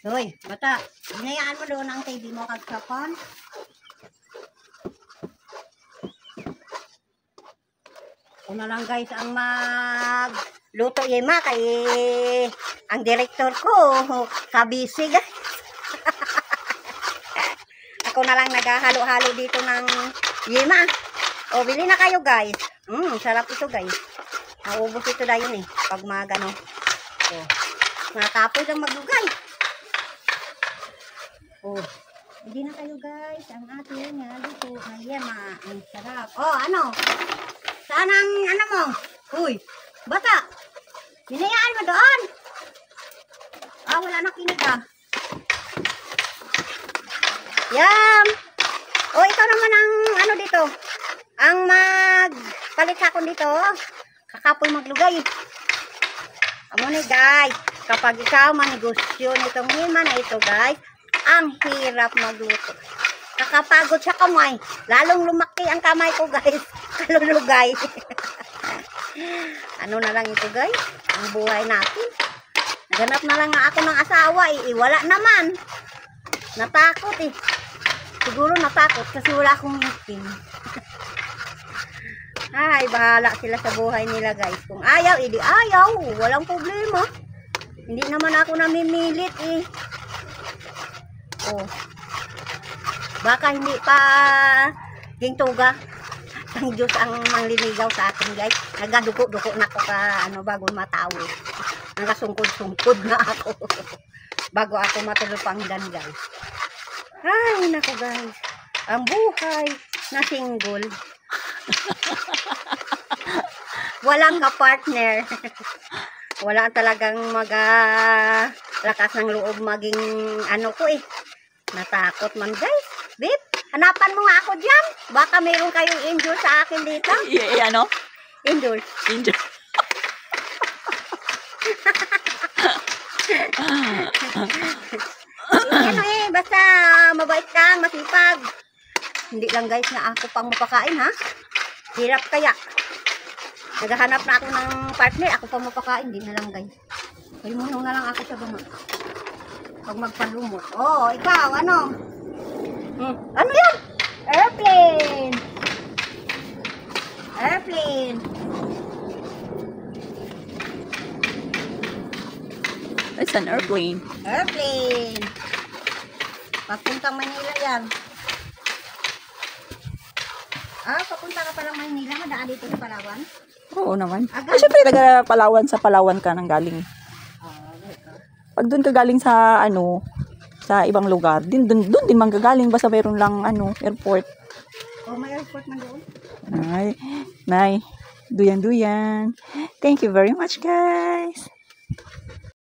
Hoy, bata, hinayaan mo doon ang TV mo kagkapon. Una lang guys ang magluto yema kay ang director ko kabisi guys. Ako na lang naghahalo-halo dito ng yema. O bili na kayo guys. Sarap ito guys. Naubos ito dayon pag magano. O, mga kapoy lang maglugay. O, hindi na kayo guys. Ang ating luto na yema. Ang sarap. O, ano? Saan ang ano mo? Uy, bata. Hinayaan mo doon. Wala na kinig Yam. O, ikaw naman ang ano dito. Ang magpalit ako dito. Kakapoy maglugay. Amo ni guys. Kapag ikaw manegosyo nitong hima na ito guys, ang hirap magluto. Nakapagod sa kamay. Lalong lumaki ang kamay ko guys. Kalulugay. Ano na lang ito guys? Ang buhay natin. Naganap na lang ako ng asawa wala naman. Natakot Siguro natakot kasi wala akong itim. Ay, bahala sila sa buhay nila guys. Kung ayaw, di ayaw. Walang problema. Hindi naman ako namimilit Oh. Baka hindi pa gintuga ang Diyos ang mangliligaw sa akin guys. Nagaduko-duko na ako bago matawo. Nagasungkod-sungkod na ako. Bago ako matulupangdan guys. Ay nako guys. Ang buhay na single. Walang ka-partner. Wala talagang lakas ng loob maging ano ko Natakot man guys. Babe, hanapan mo nga ako dyan. Baka mayroon kayong injure sa akin dito. Ano? Injure. Injure. Ano basta mabait kang, masipag. Hindi lang guys na ako pang mapakain ha. Hirap kaya. Naghahanap na ako ng partner, ako pang mapakain. Hindi na lang guys. Palimunong na lang ako sa bama. Pag magpalumot. Oh, ikaw, ano? Ano yan? Airplane! Airplane! It's an airplane. Airplane! Papuntang Manila yan. Papunta ka palang Manila, madaan dito sa Palawan? Oo naman. Siyempre, taga Palawan, sa Palawan ka nang galing. Pag doon ka galing sa sa ibang lugar, doon din manggagaling basta mayroon lang airport. May airport man doon. Ay, nay, duyan. Thank you very much, guys.